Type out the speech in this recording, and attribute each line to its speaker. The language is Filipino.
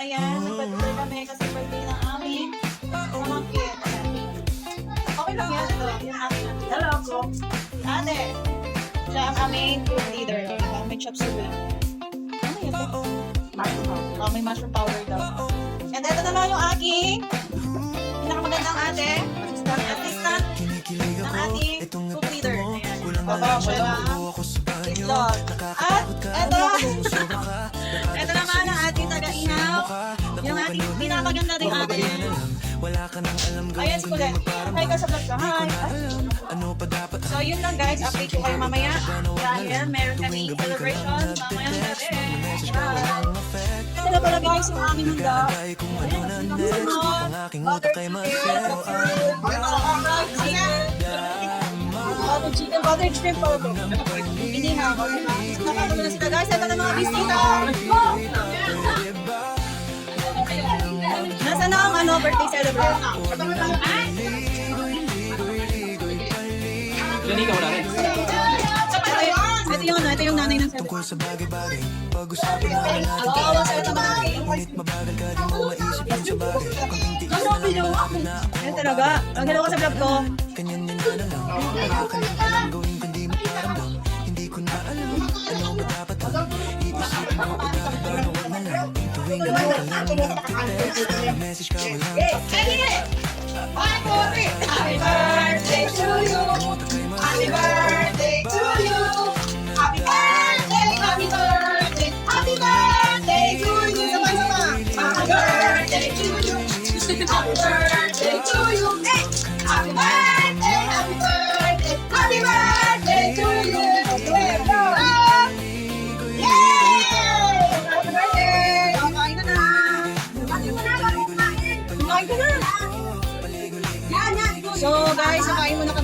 Speaker 1: ayan, nagpatuloy kami kasi birthday ng aming pamangkin. Okay lang yan. Ito, yung aking hello ko. Ate, siya ang aming group leader. Diba? May chop suey. Ano yun? May mushroom powder daw. And ito naman yung aking pinakamagandang ate, assistant ng ating group leader. Ayan. Baba siya ng itlog. At ito naman ang ating taga-ihaw. Yung ating pinapaganda rin ate. Ayan si Colette. Hi ka sa vlog ka. Hi. So yun lang guys. Update ko kayo mamaya. Dahil meron kami celebration mamaya ng gabi. Ito na pala guys yung aming handa. Butter shrimp po ito. Inihaw. Nakakagulo na sila guys. Ito na mga bisita. Nasa na ang birthday celebration?
Speaker 2: Lani ka wala rin.
Speaker 1: Ito yung nanay ng celebration. Oo, masaya naman. Yan talaga. Ang galaw ko sa vlog ko. Happy birthday to you. Happy birthday to you. Happy birthday, happy birthday, happy birthday to you. Sama-sama. Happy birthday to you. Happy birthday to you. Happy birthday, happy birthday, happy birthday to you. Yay! Happy birthday! Kain ka na. Kain ka na. So guys, kain muna kami.